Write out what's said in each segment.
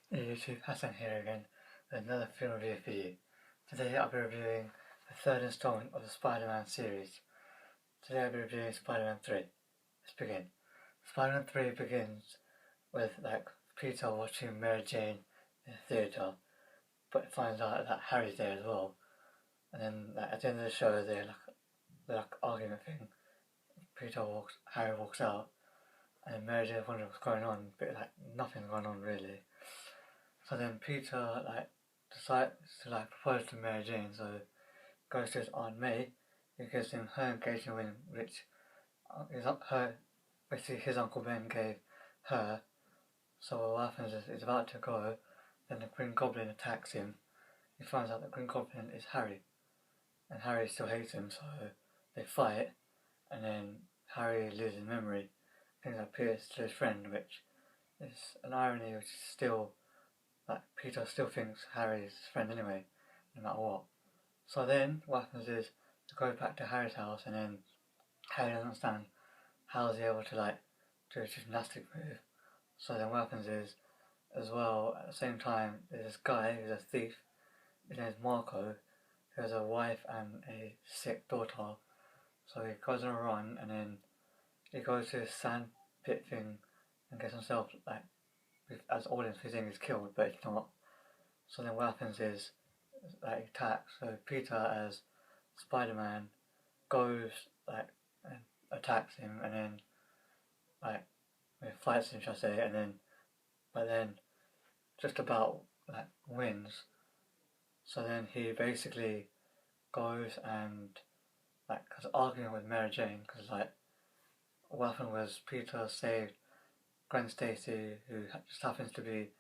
Hey YouTube, Hassan here again with another film review for you. Today I'll be reviewing the third installment of the Spider-Man series. Today I'll be reviewing Spider-Man 3. Let's begin. Spider-Man 3 begins with Peter watching Mary Jane in the theatre, but finds out that Harry's there as well. And then at the end of the show they're arguing thing. Harry walks out, and Mary Jane wonders what's going on, but nothing's going on really. So then Peter decides to propose to Mary Jane, so goes to his Aunt May, who gives him her engagement ring, which basically his Uncle Ben gave her. So what happens is he's about to go, then the Green Goblin attacks him. He finds out the Green Goblin is Harry, and Harry still hates him, so they fight, and then Harry loses memory. Things like Peter's to his friend, which is an irony, which is still Peter still thinks Harry's his friend anyway, no matter what. So then what happens is they go back to Harry's house, and then Harry doesn't understand how is he able to do a gymnastic move. So then what happens is, as well, at the same time, there's this guy who's a thief. His name's Marco, who has a wife and a sick daughter. So he goes on a run, and then he goes to this sand pit thing and gets himself as audience we think he's killed, but it's not. So then what happens is he attacks. So Peter as Spider-Man goes and attacks him, and then fights him, shall I say, and then but then just about wins. So then he basically goes and cause arguing with Mary Jane, because what happened was Peter saved Gwen Stacy, who just happens to be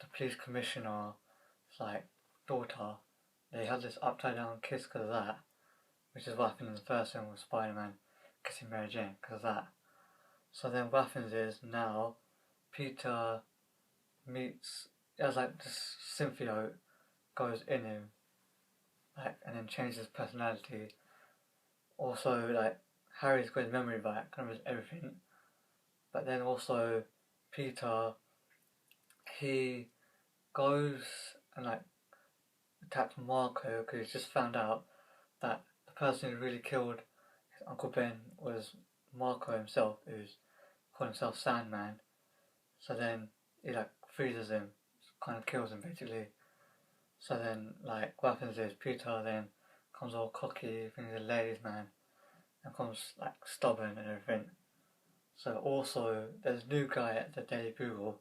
the police commissioner's daughter. They had this upside down kiss because of that, which is what happened in the first film with Spider-Man kissing Mary Jane because of that. So then what happens is now Peter meets, as this symbiote goes in him, and then changes his personality. Also Harry's got his memory back, remembers everything. But then also Peter, he goes and attacks Marco because he's just found out that the person who really killed his Uncle Ben was Marco himself, who's called himself Sandman. So then he freezes him, kind of kills him basically. So then what happens is Peter then comes all cocky, thinks he's a ladies' man, and comes stubborn and everything. So also there's a new guy at the Daily Bugle.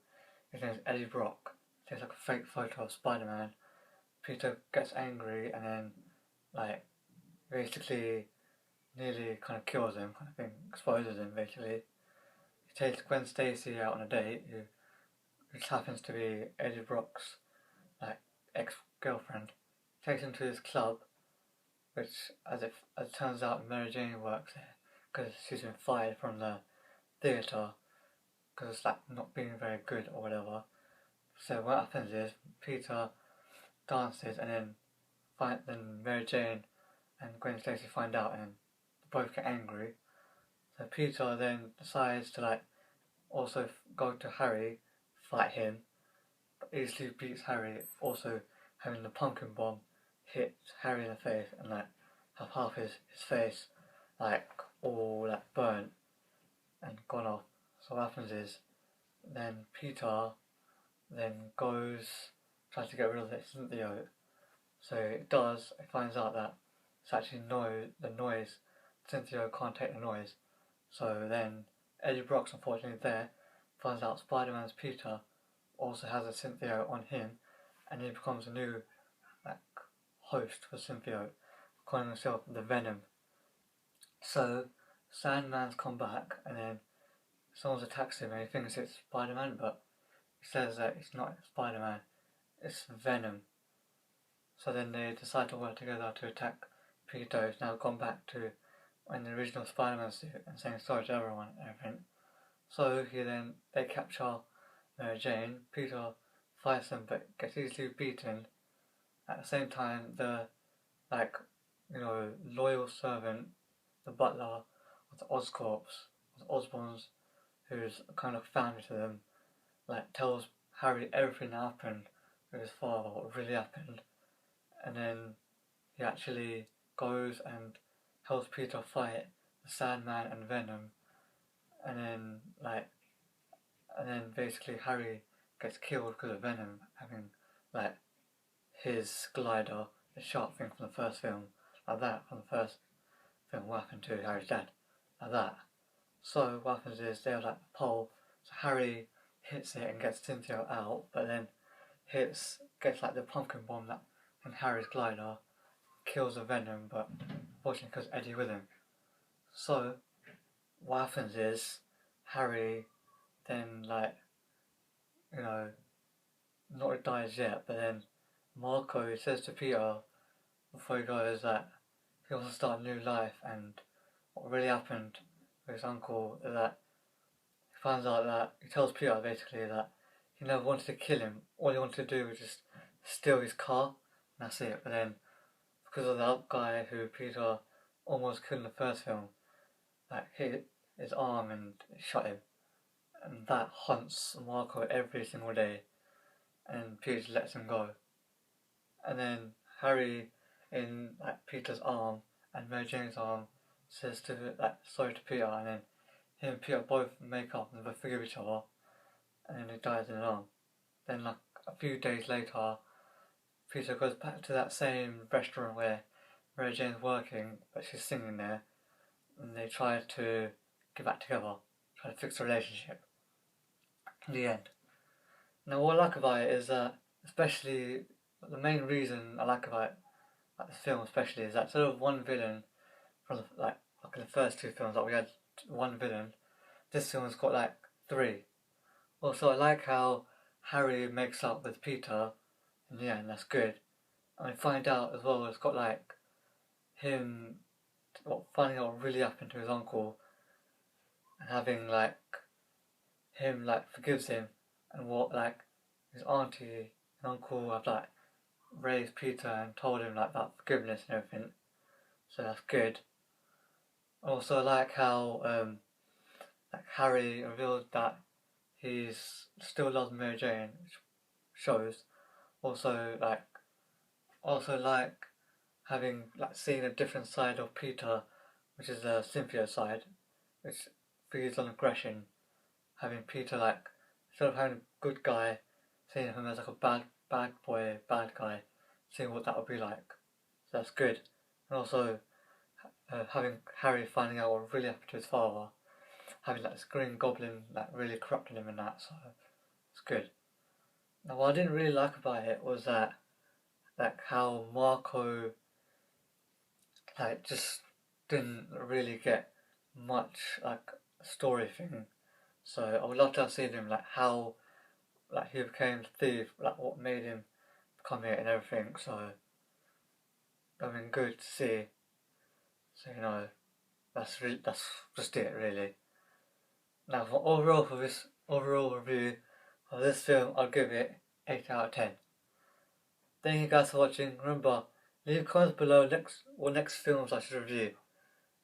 His name's Eddie Brock. Takes a fake photo of Spider-Man. Peter gets angry and then basically nearly kind of kills him, kind of thing, exposes him basically. He takes Gwen Stacy out on a date, which happens to be Eddie Brock's ex-girlfriend. Takes him to his club, which as it turns out Mary Jane works there because she's been fired from the theatre because it's not being very good or whatever. So what happens is Peter dances, and then Mary Jane and Gwen Stacy find out, and both get angry. So Peter then decides to also go to Harry, fight him, but easily beats Harry. Also having the pumpkin bomb hit Harry in the face and have half his face all burnt and gone off. So what happens is then Peter then tries to get rid of the symbiote. So it does, it finds out that it's actually the noise, the symbiote can't take the noise. So then Eddie Brock's unfortunately there, finds out Spider-Man's Peter also has a symbiote on him, and he becomes a new host for symbiote, calling himself the Venom. So Sandman's come back, and then someone attacks him and he thinks it's Spider-Man, but he says that it's not Spider-Man, it's Venom. So then they decide to work together to attack Peter, who's now gone back to in the original Spider-Man suit and saying sorry to everyone and everything. So they capture Mary Jane. Peter fights them but gets easily beaten. At the same time, the loyal servant, the butler of the Oscorps, the Osborns, who's kind of family to them, tells Harry everything that happened with his father, what really happened, and then he actually goes and helps Peter fight the Sandman and Venom, and then basically Harry gets killed because of Venom having like his glider, the sharp thing from the first film, like that from the first film, what happened to Harry's dad, like that. So what happens is they have like the pole, so Harry hits it and gets Cynthia out, but then gets like the pumpkin bomb that in Harry's glider, kills the Venom, but unfortunately kills Eddie with him. So what happens is Harry then not dies yet, but then Marco says to Peter before he goes that he wants to start a new life, and what really happened with his uncle is that he finds out that he tells Peter basically that he never wanted to kill him. All he wanted to do was just steal his car, and that's it. But then because of that guy who Peter almost killed in the first film, hit his arm and shot him, and that haunts Marco every single day, and Peter lets him go. And then Harry, in Peter's arm and Mary Jane's arm, says sorry to Peter, and then him and Peter both make up and both forgive each other, and then he dies in an arm. Then a few days later, Peter goes back to that same restaurant where Mary Jane's working, but she's singing there, and they try to get back together, try to fix the relationship. In the end. Now what I like about it is that, especially, the main reason I like about this film especially is that instead of one villain from like in the first two films that we had one villain, this film's got three. Also I like how Harry makes up with Peter in the end, that's good. And we find out as well it's got him finding out what really happened to his uncle, and having him forgives him, and what his auntie and uncle have raised Peter and told him about forgiveness and everything, so that's good. Also I like how Harry revealed that he's still loves Mary Jane, which shows. Also having seeing a different side of Peter, which is the Cynthia side, which feeds on aggression. Having Peter instead of having a good guy, seeing him as a bad boy, bad guy, seeing what that would be like. So that's good. And also having Harry finding out what really happened to his father, having this Green Goblin really corrupted him and that, so it's good. Now what I didn't really like about it was that how Marco just didn't really get much story thing. So I would love to have seen him how he became the thief, what made him become it and everything. So good to see. So that's just it really. Now for this overall review of this film, I'll give it 8 out of 10. Thank you guys for watching. Remember, leave comments below what next films I should review.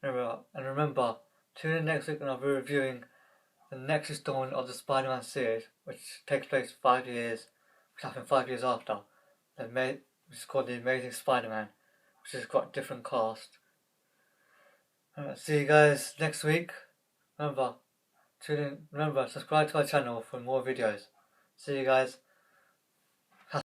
Remember, tune in next week when I'll be reviewing the next installment of the Spider-Man series, which takes place 5 years, which happened 5 years after. Which is called The Amazing Spider-Man, which has got a different cast. See you guys next week. Remember, tune in. Remember, subscribe to our channel for more videos. See you guys.